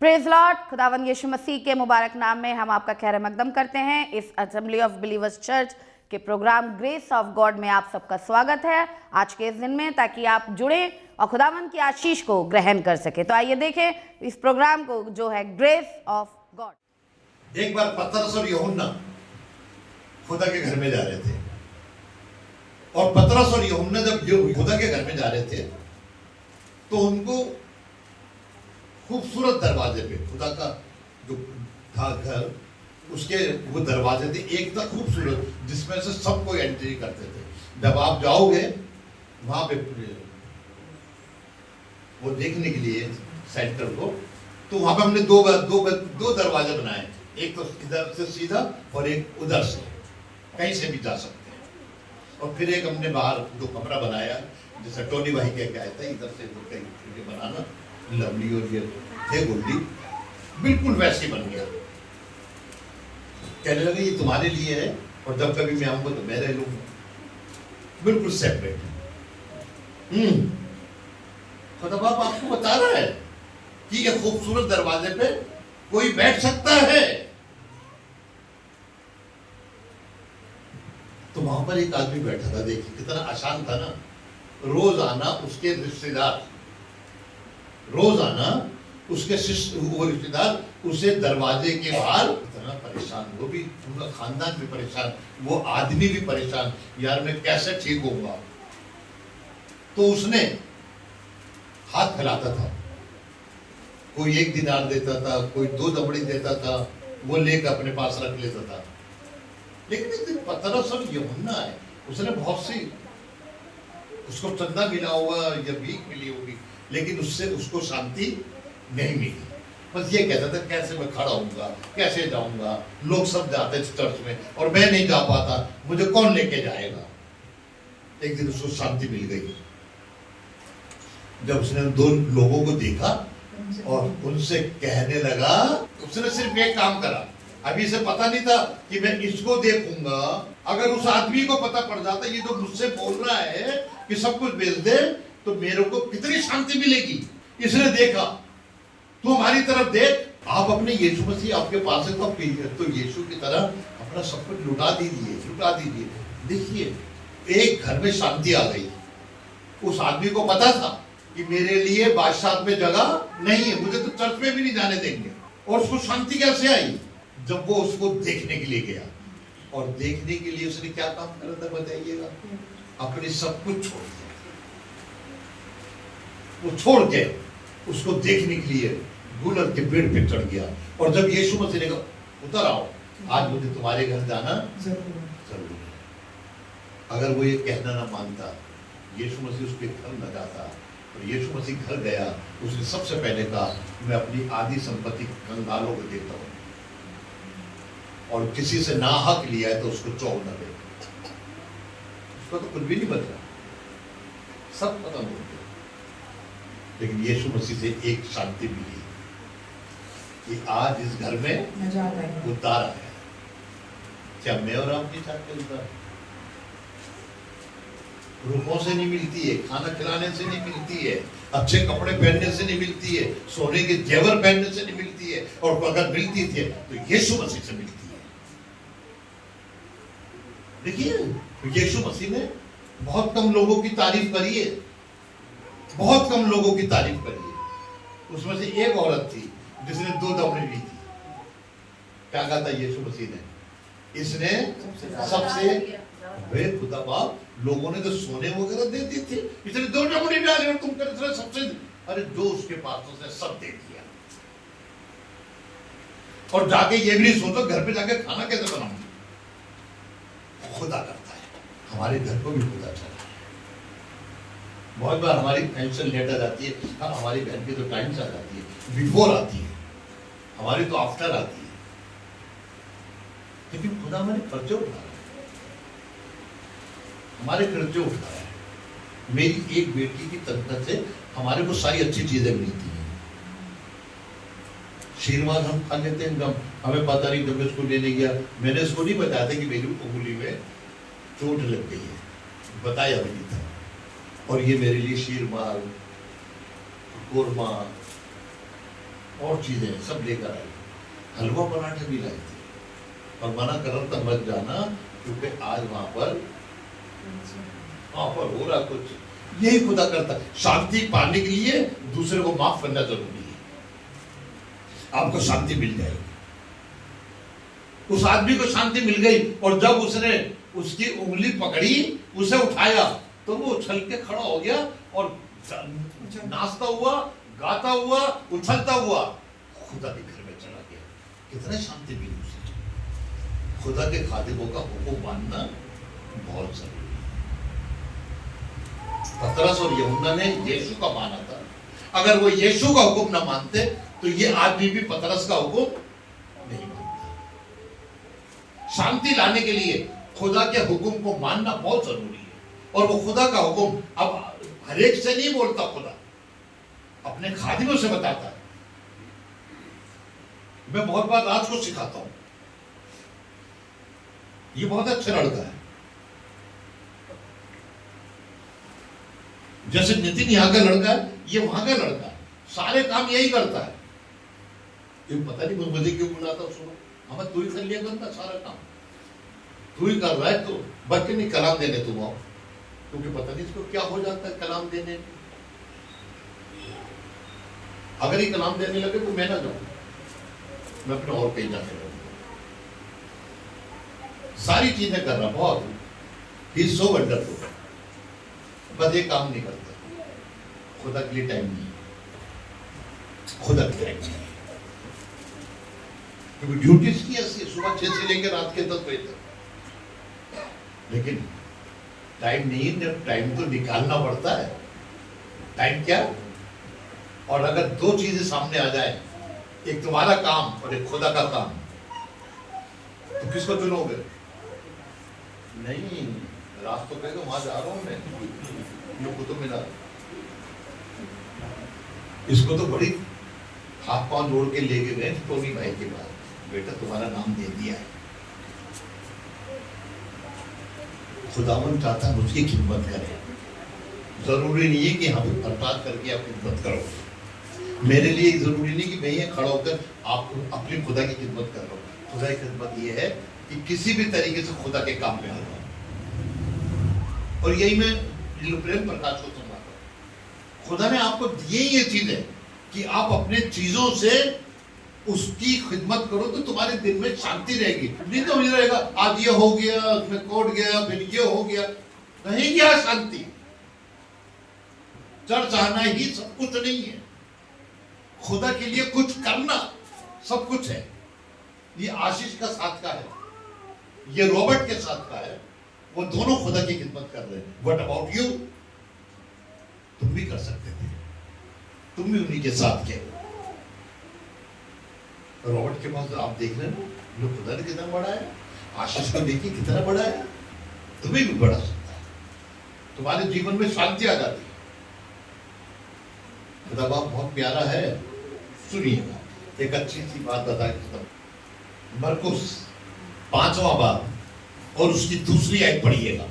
Praise Lord. खुदावंद यीशु मसीह के मुबारक नाम में हम आपका खैर मकदम करते हैं। इस असेंबली ऑफ बिलीवर्स चर्च के प्रोग्राम ग्रेस ऑफ गॉड में आप सबका स्वागत है आज के इस दिन में, ताकि आप जुड़े और खुदावंद की आशीष को ग्रहण कर सके। तो आइए देखें इस प्रोग्राम को जो है ग्रेस ऑफ गॉड। एक बार पतरस और यूहन्ना खुदा के घर में जा रहे थे, और पतरस और यूहन्ना जब खुदा के घर में जा रहे थे तो उनको खूबसूरत दरवाजे पे, खुदा का जो था घर, उसके वो दरवाजे थे, एक था खूबसूरत जिसमें से सब कोई एंट्री करते थे। जब आप जाओगे वहां पे वो देखने के लिए सेंटर को, तो वहां पे हमने दो दरवाजे बनाए, एक तो इधर से सीधा और एक उधर से, कहीं से भी जा सकते हैं। और फिर एक हमने बाहर जो कमरा बनाया, जैसे टोनी भाई कह के आया था, इधर से कहीं बनाना, लवली और ये थे गोल्डी, बिल्कुल वैसे बन गया। कहने लगे ये तुम्हारे लिए है, और जब कभी मैं आऊंगा तो मैं रह लूंगा, बिल्कुल सेपरेट। खुदा बाप आपको बता रहा है कि ये खूबसूरत दरवाजे पे कोई बैठ सकता है। तो वहां पर एक आदमी बैठा था, देखिए कितना आसान था ना। रोज आना उसके रिश्तेदार, रोज आना उसके वो रिश्तेदार उसे दरवाजे के बाहर इतना परेशान, वो भी उनका खानदान भी परेशान, वो आदमी भी परेशान, यार मैं कैसे ठीक होऊंगा। तो उसने हाथ फैलाता था, कोई 1 दिनार देता था, कोई 2 दमड़ी देता था, वो लेकर अपने पास रख लेता था। लेकिन एक दिन पतरस और यूहन्ना है, उसने बहुत सी, उसको चंदा मिला होगा या भीख मिली होगी, लेकिन उससे उसको शांति नहीं मिली। बस ये कहता था कैसे मैं खड़ा होऊंगा, कैसे जाऊंगा, लोग सब जाते थे चर्च में और मैं नहीं जा पाता, मुझे कौन लेके जाएगा। एक दिन उसको शांति मिल गई जब उसने 2 लोगों को देखा और उनसे कहने लगा। उसने सिर्फ एक काम करा, अभी इसे पता नहीं था कि मैं इसको देखूंगा। अगर उस आदमी को पता पड़ जाता ये जो मुझसे बोल रहा है कि सब कुछ बेच दे, तो मेरे को कितनी शांति मिलेगी। इसने देखा, तू हमारी तरफ देख, आप अपने यीशु मसीह आपके पास है तो यीशु की तरह अपना सब कुछ लुटा दीजिए। देखिए एक घर में शांति आ गई। उस आदमी को पता था कि मेरे लिए बादशाह में जगह नहीं है, मुझे तो चर्च में भी नहीं जाने देंगे। और उसको शांति कैसे आई? जब वो उसको देखने के लिए गया, और देखने के लिए उसने क्या काम करा था बताइएगा? अपने सब कुछ छोड़ दिया। वो छोड़ के उसको देखने के लिए गुलर के पेड़ पे चढ़ गया। और जब यीशु मसीह ने कहा उतर आओ, आज मुझे तुम्हारे घर जाना जरूर है। अगर वो ये कहना ना मानता, यीशु मसीह उसके घर न जाता, और यीशु मसीह घर गया, उसने सबसे पहले कहा मैं अपनी आधी संपत्ति कंगालों को देता हूँ, और किसी से ना हक लिया है तो उसको 14 न दे। उसका तो कुछ भी नहीं बचा, सब खत्म हो गया। लेकिन यीशु मसीह से एक शांति मिली कि आज इस घर में उद्धार आया। क्या मैं और आपकी चाहते हैं उद्धार? रूपों से नहीं मिलती है, खाना खिलाने से नहीं मिलती है, अच्छे कपड़े पहनने से नहीं मिलती है, सोने के जेवर पहनने से नहीं मिलती है, और अगर मिलती थी तो यीशु मसीह से मिलती है। देखिए यीशु मसीह ने बहुत कम लोगों की तारीफ करी है, बहुत कम लोगों की तारीफ करी है। उसमें से एक औरत थी जिसने 2 दमड़ी ली थी। क्या कहा था यीशु मसीह ने? इसने सबसे, वे खुदा बाप, लोगों ने तो सोने वगैरह दे दी थी, इसने 2 दमड़ी डाली और तुम कहते हो सबसे। अरे जो उसके पास उसने सब दे दिया। और जाके ये भी नहीं सोचो घर पे जाके खाना कैसे बनाऊंगा। खुदा करता है, हमारे घर को भी खुदा चला। बहुत बार हमारी पेंशन लेट आ जाती है, हमारी बहन की तो टाइम से आ जाती है, बिफोर आती है, हमारी तो आफ्टर आती है। लेकिन खुदा हमारे खर्चे उठा रहा है, हमारे खर्चे उठा रहा है। मेरी एक बेटी की तनख्वाह से हमारे को सारी अच्छी चीजें मिलती हैं। शीरवाद हम खा लेते हैं, हमें पता नहीं। जब मैं इसको लेने गया, मैंने इसको नहीं बताया था कि मेरी उंगली में चोट लग गई है, बताया भी नहीं था। और ये मेरे लिए शीरमाल, कोरमा, और चीजें सब लेकर आए, हलवा पराठे भी लाए थे, और मना कर तब मत जाना क्योंकि आज वहां पर हो रहा कुछ। यही खुदा करता है, शांति पाने के लिए दूसरे को माफ करना जरूरी है, आपको शांति मिल जाएगी। उस आदमी को शांति मिल गई, और जब उसने उसकी उंगली पकड़ी, उसे उठाया, तो वो उछल के खड़ा हो गया और नाचता हुआ, गाता हुआ, उछलता हुआ खुदा के घर में चला गया। कितनी शांति मिली उसे। खुदा के खादिमों का हुक्म मानना बहुत जरूरी है। पतरस और यूहन्ना ने यीशु का माना था, अगर वो यीशु का हुक्म ना मानते तो ये आदमी भी पतरस का हुक्म नहीं मानता। शांति लाने के लिए खुदा के हुक्म को मानना बहुत जरूरी है, और वो खुदा का हुक्म अब हर एक से नहीं बोलता, खुदा अपने खादिमों से बताता है। मैं बहुत बार राज को सिखाता हूं, ये बहुत अच्छा लड़का है, जैसे नितिन यहां का लड़का है, ये वहां का लड़का है, सारे काम यही करता है। ये पता नहीं मुझे क्यों बुलाता सुनो, हमें तू ही कर लिया करता सारा काम, तू ही कर रहा है, तो बच्चे नहीं कलाम देने तुम आओ, क्योंकि पता नहीं इसको क्या हो जाता है कलाम देने में। अगर ये कलाम देने लगे तो मैं ना जाऊं, मैं अपने और कहीं जाने लगूंगा। सारी चीजें कर रहा, बहुत ही सो वंडरफुल, बस ये काम नहीं करता। खुदा के लिए टाइम नहीं है, खुदा के टाइम नहीं है, क्योंकि ड्यूटी की ऐसी सुबह 6 से लेकर रात के 10 बजे तक, लेकिन टाइम नहीं है। टाइम तो निकालना पड़ता है। टाइम क्या? और अगर दो चीजें सामने आ जाए, एक तुम्हारा काम और एक खुदा का काम, तो किसको चुनोगे? नहीं, रास्ते पे तो वहां जा रहा हूं मैं, ये कुतुब मीनार, इसको तो बड़ी हाथ पांव जोड़ के लेके गए टोनी भाई के पास, बेटा तुम्हारा नाम दे दिया है। खुदावन चाहता है उसकी खिदमत करें। जरूरी नहीं है कि हम बर्बाद करके आप खिदमत करो। मेरे लिए जरूरी नहीं कि मैं ये खड़ा होकर आप अपनी खुदा की खिदमत कर रहा हूँ। खुदा की खिदमत ये है कि किसी भी तरीके से खुदा के काम में आ रहा हूँ। और यही मैं प्रेम प्रकाश को समझाता हूँ। खुदा ने आपको दिए ये चीजें कि आप अपने चीजों से उसकी खिदमत करो, तो तुम्हारे दिल में शांति रहेगी। नहीं तो ये रहेगा, आज ये हो गया, मैं कोर्ट गया, फिर ये हो गया, नहीं गया शांति। चर्च आना ही सब कुछ नहीं है, खुदा के लिए कुछ करना सब कुछ है। ये आशीष का साथ का है, ये रॉबर्ट के साथ का है, वो दोनों खुदा की खिदमत कर रहे हैं। What about you? तुम भी कर सकते थे, तुम भी उन्हीं के साथ के। रॉबर्ट के पास आप देख रहे हैं ना, खुदा ने कितना बड़ा है। आशीष को देखिए कितना बड़ा है, तुम्हें भी बड़ा सकता है। तुम्हारे जीवन में शांति आ जाती है। खुदा बाप बहुत प्यारा है। सुनिएगा, एक अच्छी सी बात बता के मरकुस 5वां बाब और उसकी दूसरी आयत पढ़िएगा।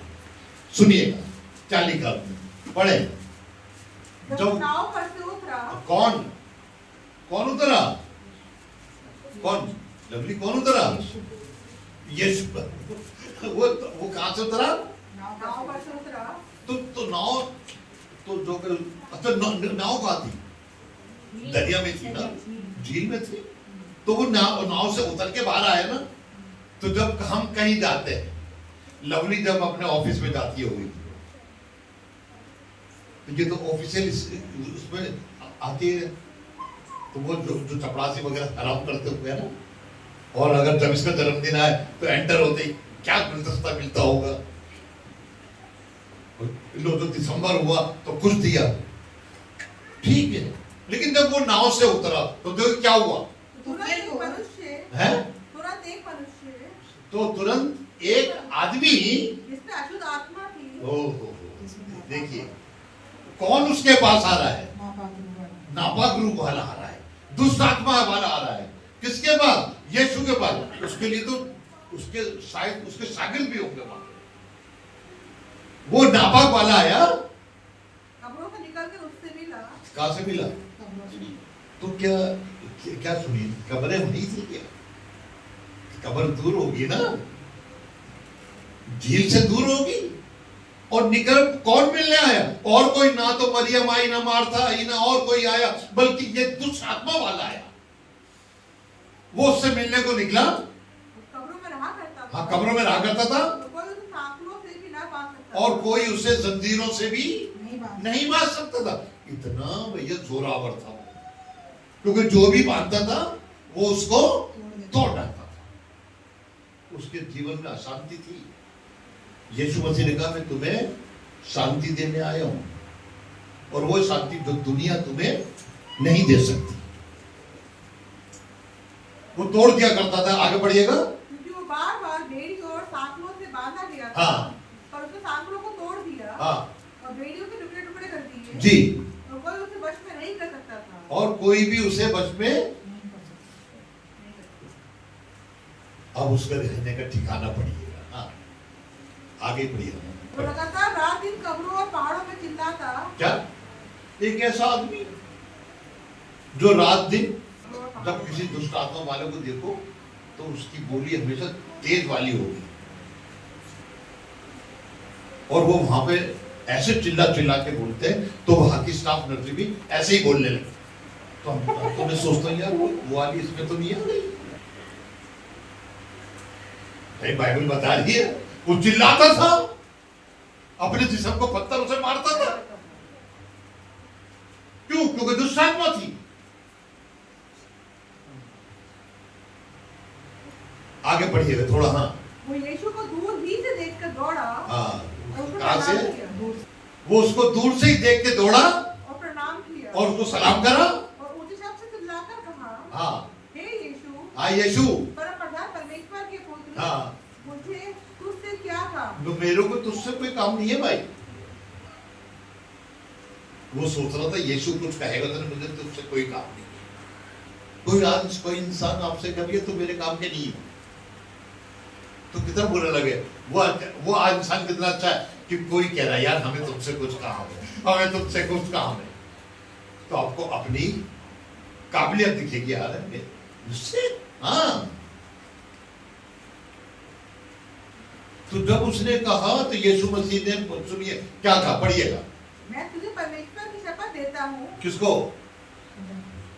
सुनिएगा क्या लिखा पढ़े। जब नाव पर से उतरा, कौन उतरा? कौन? लवली कौन उतरा? यीशु। वो कहां से उतरा? नाव पर से उतरा। तो नाव तो जो अच्छा नाव कहां थी? दरिया में थी ना, झील में थी। तो वो नाव से उतर के बाहर आया ना। तो जब हम कहीं जाते हैं, लवली जब अपने ऑफिस में जाती होगी, तो ये तो ऑफिशियल उसमें आती है, तो वो जो चपरासी वगैरह आराम करते हुए है ना। और अगर जब इसका जन्मदिन आए तो एंटर होते ही क्या गुलदस्ता मिलता होगा। लो तो दिसंबर हुआ तो कुछ दिया, ठीक है। लेकिन जब वो नाव से उतरा तो देखो क्या हुआ। तुरंत एक मनुष्य है, तो तुरंत एक आदमी जिसमें अशुद्ध आत्मा थी। ओहो, देखिए कौन उसके पास आ रहा है? नापाक रूह वाला आ रहा है, दुष्ट आत्मा वाला आ रहा है। किसके पास? यीशु के पास। उसके लिए तो उसके शायद उसके शागिर्द भी होंगे वहां। वो नापाक वाला आया, कब्रों से निकल के उससे मिला। कहां से मिला? तो क्या क्या सुनी, कब्रें वहीं थी क्या? कब्र दूर होगी ना, झील से दूर होगी। और निकल कौन मिलने आया? और कोई ना तो मरियम आई, ना मार्था आई, ना और कोई आया, बल्कि ये दुष्ट आत्मा वाला आया। वो उससे मिलने को निकला। कब्रों में रहा करता था। हाँ, कब्रों में रहा करता था। कोई उसे सांकलों से भी ना बांध सकता और कोई उसे जंजीरों से भी नहीं नहीं बांध सकता था। इतना भैया जोरावर था वो, क्योंकि जो भी बांधता था वो उसको तोड़ डालता था। उसके जीवन में अशांति थी। यीशु मसीह ने कहा मैं तुम्हें शांति देने आया हूं, और वो शांति जो दुनिया तुम्हें नहीं दे सकती। वो तोड़ दिया करता था। आगे बढ़िएगा। क्योंकि वो बार बार बेड़ी और सांकलों से बांधा गया था। हाँ। पर उसने सांकलों को तोड़ दिया। हाँ। और बेड़ियों के टुकड़े टुकड़े कर दिए। जी। और कोई उसे वश में नहीं कर सकता था। और कोई भी उसे वश में, अब उसका रहने का ठिकाना पड़िएगा। हाँ, आगे बढ़िएगा। वो लगातार रात दिन कब्रों और पहाड़ों में चिल्लाता। क्या? एक ऐसा आदमी जो रात दिन, जब किसी दुष्ट आत्मा वाले को देखो तो उसकी बोली हमेशा तेज वाली होगी, और वो वहां पे ऐसे चिल्ला चिल्ला के बोलते हैं, तो वहां की स्टाफ नर्स भी ऐसे ही बोलने लगे। तो मैं सोचता हूँ यार वो वाली इसमें तो नहीं आ गई। भाई बाइबल बता रही है वो चिल्लाता था, अपने जिस्म को पत्थर से मारता था। क्यों? क्योंकि दुष्ट आत्मा थी। आगे बढ़िएगा थोड़ा। हाँ, वो यीशु को दूर ही से देखकर दौड़ा। हाँ, और उसको कहां से? प्रणाम किया। वो उसको दूर से ही देख के दौड़ा और प्रणाम किया। और उसको सलाम करा। और ऊंचे शब्द से चिल्लाकर कहा, हाँ, हे यीशु, हाँ यीशु, परमप्रधान परमेश्वर के पुत्र, हाँ, मुझे तुझसे क्या काम? तो मेरे को तुझसे कोई काम नहीं है भाई। वो सोच रहा था यीशु कुछ कहेगा तो मुझे तुझसे कोई काम नहीं। कोई इंसान आपसे कहे तो मेरे काम के नहीं है, तो कितना बुरा लगे। वो इंसान कितना अच्छा है कि कोई कह रहा है यार हमें तुमसे कुछ काम है, हमें तुमसे कुछ काम है, तो आपको अपनी काबिलियत दिखेगी यार उससे। हाँ, तो जब उसने कहा तो यीशु मसीह ने, सुनिए क्या कहा, पढ़िएगा। मैं तुझे परमेश्वर की शपथ देता हूँ। किसको?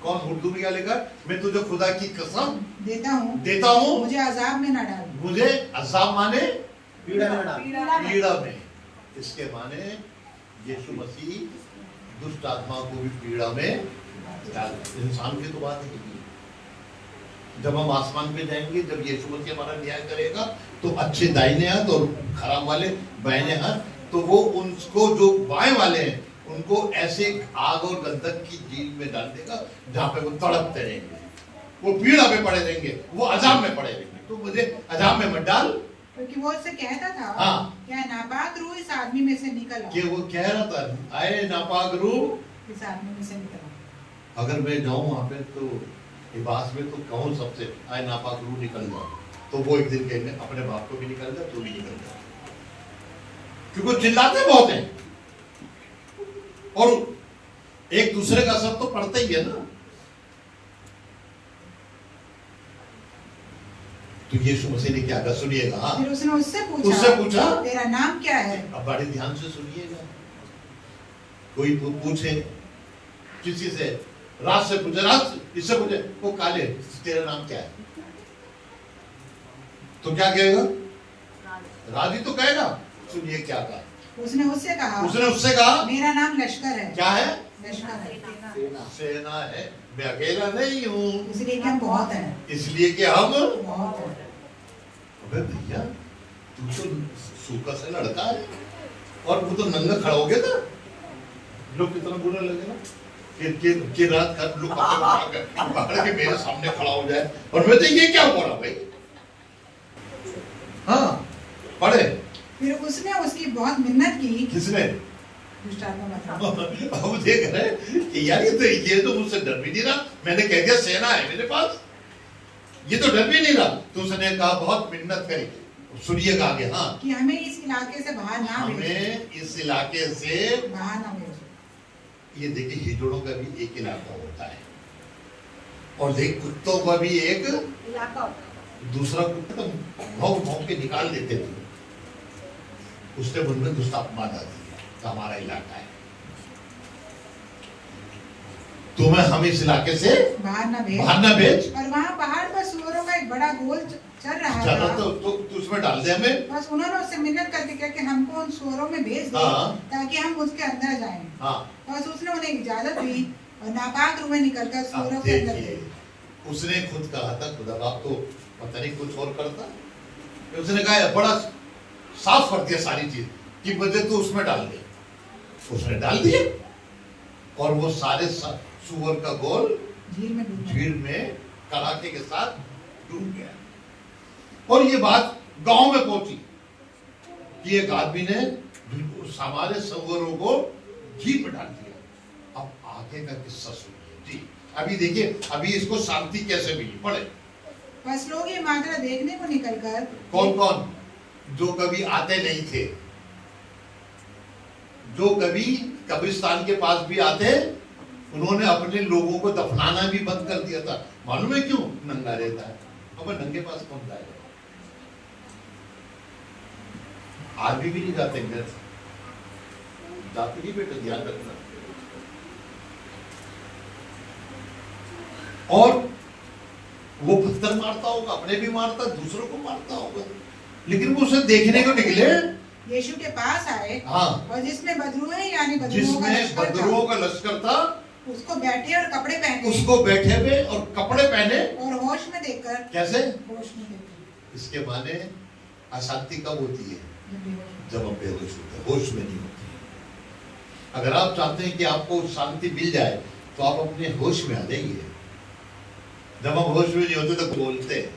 कौन? उर्दू में क्या लिखा? मैं तुझे खुदा की कसम देता हूँ मुझे अजाब में ना डाल। मुझे अजाब माने पीड़ा में डाल। पीड़ा में। इसके माने यीशु मसीह दुष्ट आत्मा को भी पीड़ा में डाल। इंसान की तो बात है। जब हम आसमान पे जाएंगे, जब यीशु मसीह हमारा न्याय करेगा, तो अच्छे दाहिने हाथ और खराब वाले बाएं हाथ, तो वो उनको जो बाएं वाले हैं उनको ऐसे आग और गंधक की झील में डाल देगा जहां पे वो तड़पते रहेंगे, वो पीड़ा में पड़े रहेंगे, वो अजाब में पड़े रहेंगे। तो मुझे अजाब में मत डाल। क्योंकि वो उससे कहता था, हाँ, क्या नापाक रूह इस आदमी में से निकल कि वो कह रहा था आए नापाक रूह इस आदमी में से निकल। अगर मैं जाऊं वहां पे तो लिबास में, तो कहूं सबसे आए नापाक रूह निकल जाओ, तो वो एक दिन कहेंगे अपने बाप को भी निकल जाए, तो भी निकल जाए, क्योंकि चिल्लाते बहुत हैं और एक दूसरे का असर तो पड़ता ही है ना। तो यीशु मसीह ने क्या कहा, सुनिएगा। हाँ, फिर उसने उससे पूछा तेरा नाम क्या है? अब बड़े ध्यान से सुनिएगा। कोई पूछे किसी से, रात से पूछे, रात इससे पूछे, वो काले तेरा नाम क्या है, तो क्या कहेगा? राजी तो कहेगा। सुनिए क्या कहा उसने उससे कहा मेरा नाम लश्कर है। क्या है? लश्कर है। सेना है। मैं अकेला नहीं हूँ, इसलिए कि हम बहुत हैं। इसलिए कि हम बहुत हैं। अबे भैया तू तो सूखा सा लड़का है और वो तो नंगा खड़ा हो गया था। लोग कितना बुरा लगेगा कि रात का लोग पकड़ के मेरे सामने खड़ा हो जाए और मैं तो ये क्या हो रहा भाई। हाँ, पढ़े। फिर उसने उसकी बहुत मिन्नत की। किसने? अब देख रहे कि यार ये तो मुझसे डर भी नहीं रहा। मैंने कह दिया सेना है मेरे पास, ये तो डर भी नहीं रहा। तो उसने कहा बहुत मिन्नत करी। सुनिएगा आगे। हाँ, कि हमें इस इलाके से बाहर ना भेजो। हमें इस इलाके से बाहर ना भेजो। ये देखिए हिजड़ों का भी एक इलाका होता है। और देख कुत्तों का भी एक इलाका होता है। दूसरा कुत्ता भौंक भौंक के निकाल देते थे, उसने उनमें गुस्ताख मार दिया तो हमारा इलाका है, तुम्हें हम इस इलाके से बाहर ना भेज। बाहर ना भेज। और वहाँ पहाड़ पर सुअरों का एक बड़ा गोल चल रहा चलो था। तो उसमें डाल दे हमें। बस उन्होंने उससे मिन्नत करके कहा कि हमको उन सुअरों में भेज दे हाँ। ताकि हम उसके अंदर जाएं। हाँ बस उसने उन्हें इजाजत दी और नापाक रूहें निकलकर अब सुअरों के अंदर देखिए, गई। उसने खुद कहा था खुदा बाप तो पता नहीं कुछ और करता, उसने कहा बड़ा साफ कर दिया सारी चीज कि बजे तो उसमें डाल दे, उसने डाल दिया और वो सारे सुअर का गोल झील में डूब गए। भीड़ में कड़ाके के साथ डूब गया। और ये बात गांव में पहुंची कि एक आदमी ने हमारे सुअरों को झील में डाल दिया। अब आगे का किस्सा सुनिए जी। अभी देखिए, अभी इसको शांति कैसे मिली, पढ़े। बस लोग ये माजरा देखने को निकलकर कौन कौन? जो कभी आते नहीं थे, जो कभी कब्रिस्तान के पास भी आते, उन्होंने अपने लोगों को दफनाना भी बंद कर दिया था। मालूम है क्यों? नंगा रहता है। अब नंगे पास कौन जाएगा? आदमी भी नहीं जाते घर, जाते नहीं बेटा, ध्यान रखना। और वो पत्थर मारता होगा, अपने भी मारता, दूसरों को मारता होगा, लेकिन वो उसे देखने को निकले। यीशु के पास आए। हाँ, और जिसमें बदरुए यानी बदरुओं का जिसमें लश्कर बदरुओं का लश्कर था, था, उसको बैठे और कपड़े पहने उसको बैठे हुए और कपड़े पहने। और होश में देखकर कैसे? होश में देखकर इसके माने अशांति कब होती है? जब बेहोश। जब हम बेहोश होते हैं, होश में नहीं होते हैं। अगर आप चाहते हैं कि आपको शांति मिल जाए तो आप अपने होश में आ जाइए। जब हम होश में नहीं होते तो बोलते हैं।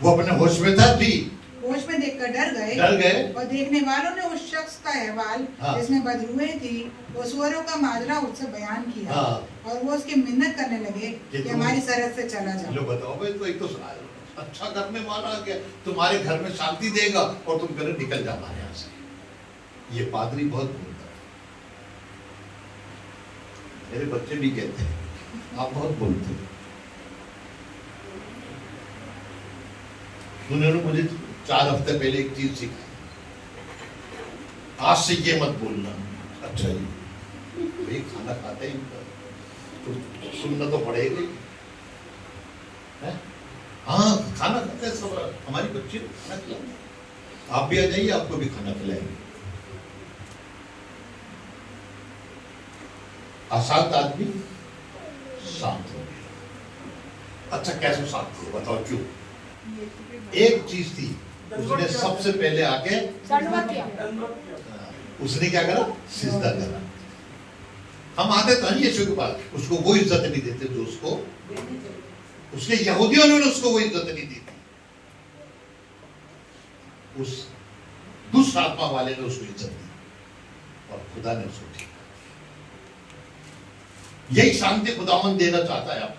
वो अपने होश में था जी, होश में देखकर डर गए। डर गए। और देखने वालों ने उस शख्स का अहवाल हाँ। जिसमें बदरुए थी, वो सुअरों का माजरा उससे बयान किया। हाँ। और वो उसकी मिन्नत करने लगे कि तुम- हमारी सरहद से चला लो जाओ। बताओ भाई, तो एक तो अच्छा करने वाला आ गया, तुम्हारे घर में शांति देगा और तुम कह रहे निकल जा हमारे यहाँ से। ये पादरी बहुत बोलता है, मेरे बच्चे भी कहते हैं आप बहुत बोलते हो। उन्होंने मुझे 4 हफ्ते पहले एक चीज सिखाई, आज से ये मत बोलना। अच्छा जी, भाई खाना खाते हैं तो सुनना तो पड़ेगा ही। हैं? हाँ, खाना खाते हैं सब, हमारी बच्ची को खाना खिलाते, आप भी आ जाइए, आपको भी खाना खिलाएंगे। अशांत आदमी शांत हो गया। अच्छा, कैसे शांत हो बताओ क्यों? एक चीज थी, उसने सबसे पहले आके उसने क्या करा? सिजदा करा। हम आते तो नहीं यीशु के पास, उसको वो इज्जत नहीं देते जो उसको, उसके यहूदियों ने उसको वो इज्जत नहीं दी थी, उस दुष्ट आत्मा वाले ने उसको इज्जत दी और खुदा ने उसको ठीक। यही शांति खुदावन देना चाहता है आपको।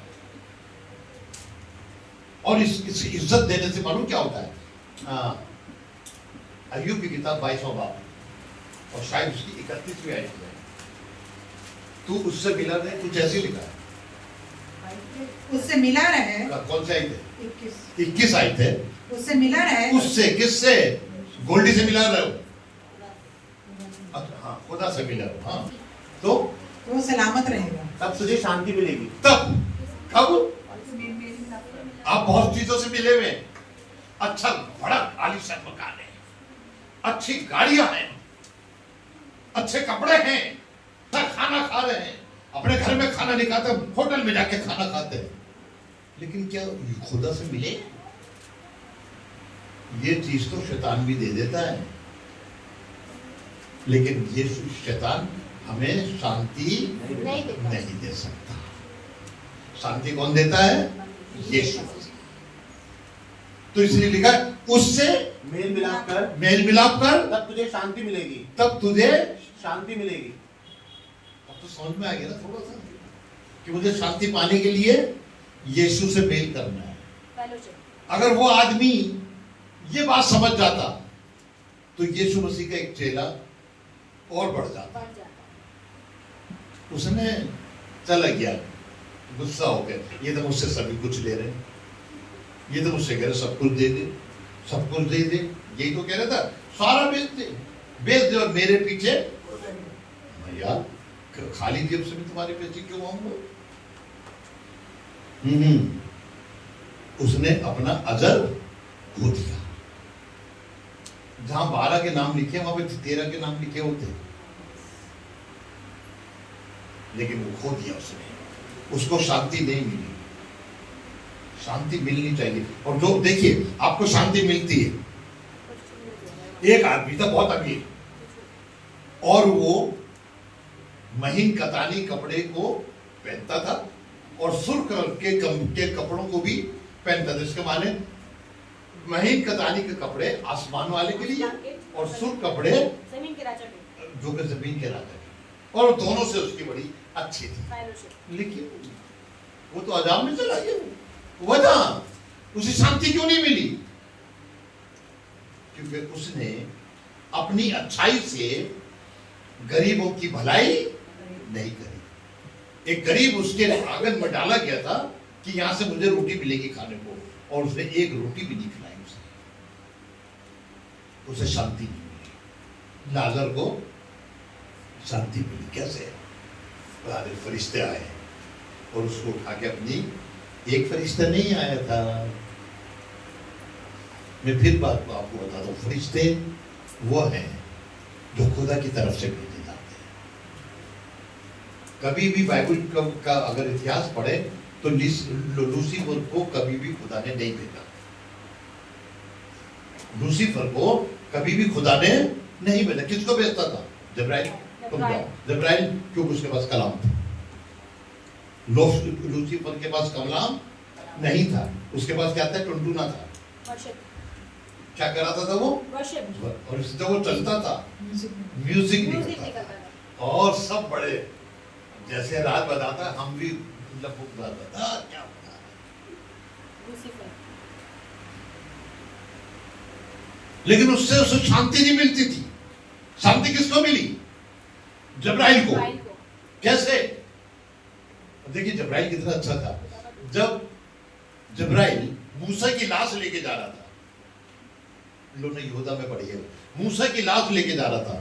और इस इज्जत देने से मालूम क्या होता है? अय्यूब की किताब 22वां बाब और शायद उसकी 31वीं आयत में, तू उससे मिला रहे, कुछ ऐसे लिखा है। उससे मिला रहे। कौन सी आयत है? 21। 21 आयत है। उससे मिला रहे। उससे, किससे? गोल्डी से मिला रहे हो? अच्छा, हाँ, खुदा से मिला रहे हो। हाँ, तो वो सलामत रहेगा। तब तुझे शांति मिलेगी। तब कब? आप बहुत चीजों से मिले हुए, अच्छा बड़ा आलीशान मकान है, अच्छी गाड़ियां हैं, अच्छे कपड़े हैं, खाना खा रहे हैं, अपने घर में खाना नहीं खाते, होटल में जाके खाना खाते हैं, लेकिन क्या खुदा से मिले? ये चीज तो शैतान भी दे देता है, लेकिन ये शैतान हमें शांति नहीं दे सकता। शांति कौन देता है? यीशु। तो इसलिए लिखा है उससे मेल मिलाप कर, मेल मिलाप कर, तब तुझे शांति मिलेगी। तब तुझे शांति मिलेगी। अब तो समझ में आ गया ना थोड़ा सा कि मुझे शांति पाने के लिए यीशु से मेल करना है। अगर वो आदमी ये बात समझ जाता तो यीशु मसीह का एक चेला और बढ़ जाता। उसने चला गया, गुस्सा हो गया, ये तो मुझसे सभी कुछ ले रहे हैं, ये तो मुझसे कह रहे सब कुछ दे दे, सब कुछ दे दे, यही तो कह रहा था, सारा बेच दे और मेरे पीछे। यार खाली जेब से भी तुम्हारे पीछे क्यों आऊंगा? उसने अपना अजर खो दिया। जहां 12 के नाम लिखे वहां पे 13 के नाम लिखे होते, लेकिन वो खो दिया उसने, उसको शांति नहीं मिली। शांति मिलनी चाहिए। और जो देखिए आपको शांति मिलती है, एक आदमी था बहुत अमीर और वो महीन कतानी कपड़े को पहनता था और सुर्ख के कपड़ों को भी पहनता था। इसके माने महीन कतानी के कपड़े आसमान वाले के लिए और सुर्ख कपड़े जमीन के राजा के, जो कि जमीन के राजा के, और दोनों से उसकी बड़ी अच्छी थी। लेकिन वो तो अजाब में चला गया। वजह उसे शांति क्यों नहीं मिली? क्योंकि उसने अपनी अच्छाई से गरीबों की भलाई नहीं करी। एक गरीब उसके आंगन में डाला गया था कि यहां से मुझे रोटी मिलेगी खाने को, और उसने एक रोटी भी नहीं खिलाई उसे शांति नहीं मिली। लाजर को शांति मिली कैसे? फरिश्ते आए और उसको उठा के अपनी, एक फरिश्ता नहीं आया था, मैं फिर बात को आपको बताता हूँ। फरिश्ते वो हैं जो खुदा की तरफ से भेजे जाते हैं। कभी भी बाइबल का अगर इतिहास पढ़े तो लूसीफर को कभी भी खुदा ने नहीं भेजा। लूसीफर को कभी भी खुदा ने नहीं भेजा। किसको भेजता था? जब्राइल। जब्राइल क्योंकि उसके पास कलाम था। लूसीफर के पास कलाम नहीं था, उसके पास क्या था? टुनटुना था। क्या कराता था वो? और इससे वो चलता था, म्यूजिक निकलता था। और सब बड़े जैसे रात बताता, हम भी लपक जाता था, क्या बता रहे। लेकिन उससे उसे शांति नहीं मिलती थी। शांति किसको मिली? जब्राइल को। कैसे? देखिए जब्राइल कितना अच्छा था। जब जब्राइल मूसा की लाश लेके जा रहा था, लोगों ने यहूदा में पढ़ी है, मूसा की लाश लेके जा रहा था,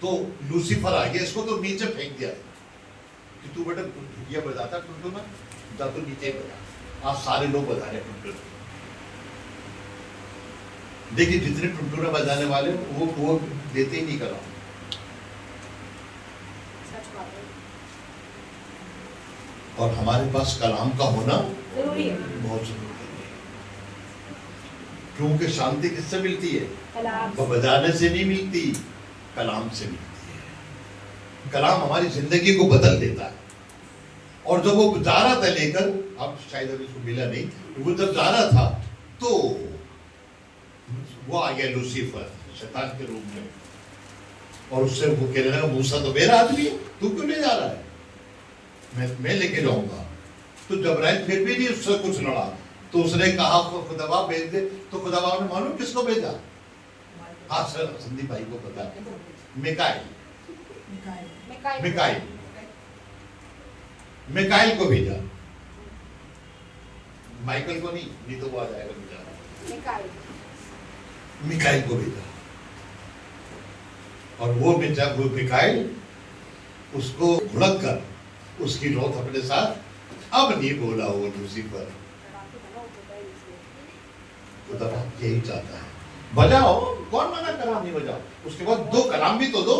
तो लूसीफर आ गया, इसको तो नीचे फेंक दिया कि तू बेटा ये बजाता टुनटुना, जा तो नीचे बजा। आज सारे लोग बजा रहे टुनटुना। देखिए जितने टुनटुना बजाने वाले वो देते ही नहीं करा। और हमारे पास कलाम का होना जरूरी है, बहुत जरूरी है। क्योंकि शांति किससे मिलती है? वो बजाने से नहीं मिलती, कलाम से मिलती है। कलाम हमारी जिंदगी को बदल देता है। और जब वो जा रहा था लेकर, अब शायद अभी उसको मिला नहीं, वो जब जा रहा था तो वो आ गया लूसीफर शैतान के रूप में, और उससे वो कहने लगा मूसा तो मेरा आदमी है, तू क्यों ले जा रहा है? मैं लेके जाऊंगा। तो जब्राइल फिर भी नहीं उससे कुछ लड़ा, तो उसने कहा खुदावा भेज दे। तो खुदावा ने मालूम किसको भेजा? हाँ सर, संदीप भाई को पता है, मिकाइल को भेजा। माइकल को नहीं तो वो आ जाएगा बेचारा। मिकाइल को भेजा, और वो मिकाइल उसको घुड़क कर उसकी रौत अपने साथ। अब नहीं बोला वो लूसीफर, खुदा यही चाहता है बजाओ, कौन मना कलाम नहीं बजाओ। उसके बाद दो कलाम भी तो दो।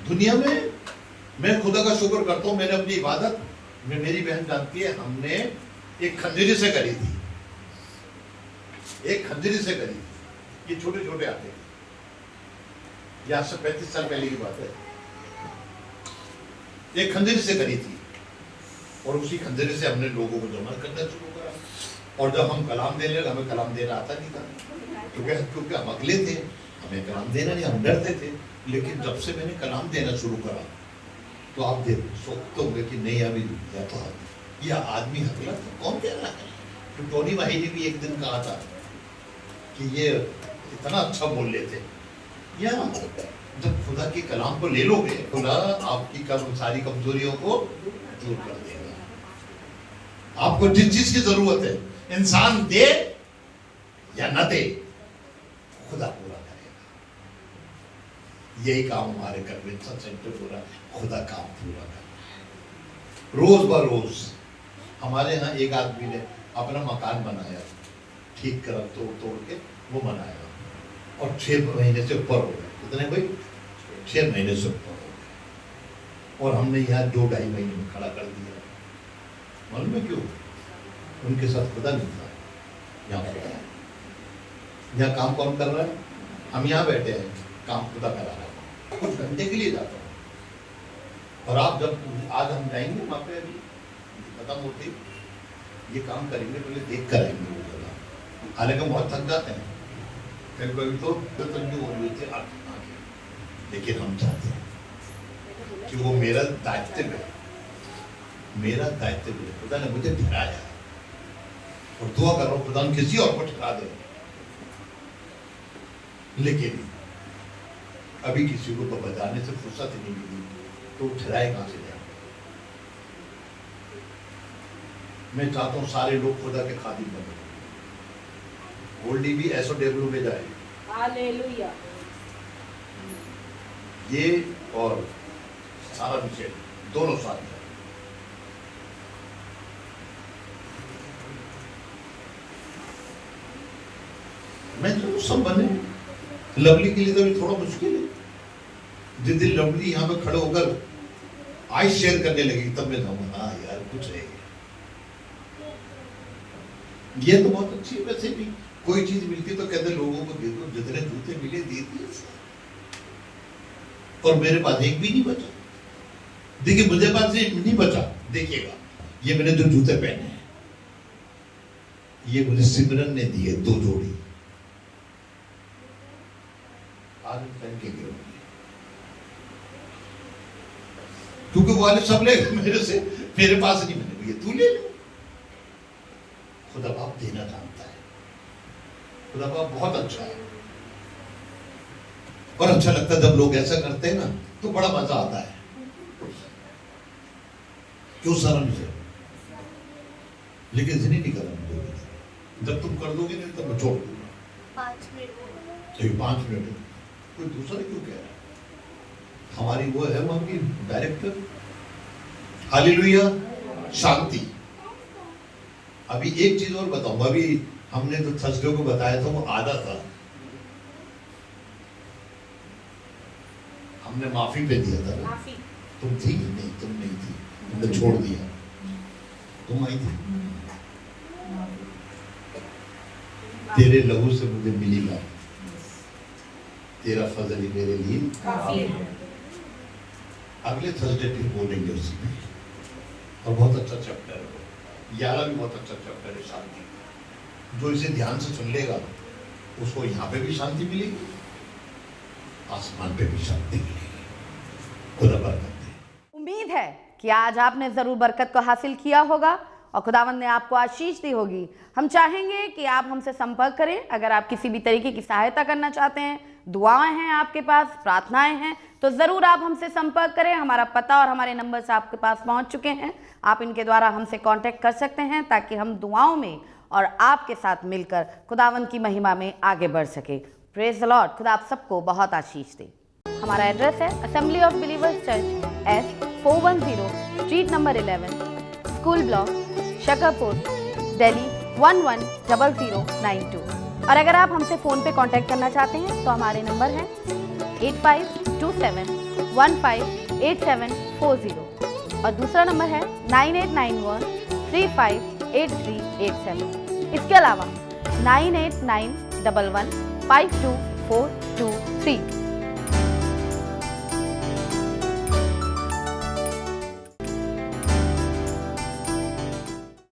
दुनिया में मैं खुदा का शुक्र करता हूं, मैंने अपनी इबादत में, मेरी बहन जानती है, हमने एक खंजरी से करी थी, एक खंजरी से करी थी। ये छोटे छोटे आते हैं, यह 35 साल पहले की बात है। एक खंजरी से करी थी, और उसी खंजरी से हमने लोगों को जमा करना शुरू करा। और जब हम कलाम देने लगे, हमें कलाम देना आता नहीं था, क्योंकि हम अगले थे, हमें कलाम देना नहीं, हम डरते थे। लेकिन जब से मैंने कलाम देना शुरू करा, तो आप सोचते होंगे कि नहीं अभी तो यह आदमी हकला तो कौन कह रहा है? तो टोनी भाई ने भी एक दिन कहा था कि ये इतना अच्छा बोल लेते, या जब खुदा के कलाम को ले लोगे, खुदा आपकी सारी कमजोरियों को दूर कर देगा। आपको जिस चीज की जरूरत है, इंसान दे या न दे, खुदा पूरा करेगा। यही काम हमारे कन्वेंशन सेंटर पूरा, खुदा काम पूरा करना है। रोज ब रोज हमारे यहाँ एक आदमी ने अपना मकान बनाया, ठीक करा, तोड़ के वो बनाया, और 6 महीने से ऊपर हो गए। कितने भाई? 6 महीने से ऊपर हो गए, और हमने यहाँ 2-2.5 महीने में खड़ा कर दिया। मालूम है क्यों? उनके साथ खुदा नहीं था, यहाँ खुदा है। यहाँ काम कौन कर रहा है? हम यहाँ बैठे हैं, काम खुदा करा रहा है। कुछ घंटे के लिए जाता हूँ, और आप जब आज हम जाएंगे वहाँ पे, अभी खत्म होती ये काम करेंगे, पहले देख कर आएंगे वो जगह। हालांकि बहुत थक जाते हैं, कभी तो तंजू हो रही थी आगे, लेकिन हम चाहते हैं कि वो मेरा दायित्व है, मेरा दायित्व है। खुदा ने मुझे ठहराया, और दुआ कर रहा हूँ खुदा किसी और को ठहरा दे, लेकिन अभी किसी को तो बजाने से फुर्सत ही नहीं मिली, तो ठहराए कहां से जाए? मैं चाहता हूँ सारे लोग खुदा के खादिम बने, गोल्डी भी SOW में जाए, हालेलुया। ये और सारा विषय दोनों साथ जाए। मैं तो सब बने। लवली के लिए तो भी थोड़ा मुश्किल है। जिस दिन लवली यहाँ पे खड़े होकर आइस शेयर करने लगी, तब मैं कहूँगा हाँ यार कुछ है। ये तो बहुत अच्छी है। वैसे भी कोई चीज मिलती तो कहते लोगों को दे दो, जितने जूते मिले दे दिए, और मेरे पास एक भी नहीं बचा। देखिए मुझे पास नहीं बचा, देखिएगा ये मैंने जो जूते पहने हैं, ये मुझे सिमरन ने दिए 2 जोड़ी, आज पहन के गए, क्योंकि वो वाले सब ले मेरे से, मेरे पास नहीं, मैंने ये तू ले ले। खुदा बाप देना जानता है, खुदा बाप बहुत अच्छा है, और अच्छा लगता है जब लोग ऐसा करते हैं ना, तो बड़ा मजा आता है। क्यों शर्म से? लेकिन नहीं करना मुझे, जब तुम कर दोगे नहीं तब मैं छोड़ दूंगा। 5 मिनट कोई दूसरा क्यों कह रहा है? हमारी वो है वहां की डायरेक्टर। हालेलुया, शांति। अभी एक चीज और बताऊंगा, अभी हमने तो थर्सडे को बताया था, वो आधा था, हमने माफी पे दिया था ना। माफी। तुम थी नहीं? तुम नहीं थी, तुमने छोड़ दिया। तुम आई थी। तेरे लहू से मुझे मिलेगा, तेरा फजल ही मेरे लिए काफी है। अगले थर्सडे फिर बोलेंगे उसमें, और बहुत अच्छा चैप्टर है। 11 भी बहुत अच्छा चैप्टर है, शांति। जो इसे ध्यान से सुन लेगा उसको यहाँ पे भी शांति मिलेगी, आसमान पे भी शांति मिलेगी। खुदा बरकत दे। उम्मीद है कि आज आपने जरूर बरकत को हासिल किया होगा और खुदावंद ने आपको आशीष दी होगी। हम चाहेंगे कि आप हमसे संपर्क करें। अगर आप किसी भी तरीके की सहायता करना चाहते हैं, दुआएं हैं आपके पास, प्रार्थनाएं हैं, तो ज़रूर आप हमसे संपर्क करें। हमारा पता और हमारे नंबर्स आपके पास पहुंच चुके हैं। आप इनके द्वारा हमसे कांटेक्ट कर सकते हैं, ताकि हम दुआओं में और आपके साथ मिलकर खुदावंद की महिमा में आगे बढ़ सके। Praise the Lord. खुदा आप सबको बहुत आशीष दे। हमारा एड्रेस है assembly of believers church, S410 street number 11, school block, Shakarpur, Delhi 110092। और अगर आप हमसे फ़ोन पे कांटेक्ट करना चाहते हैं तो हमारे नंबर हैं 8527158740 और दूसरा नंबर है 9891358387। इसके अलावा 9891152423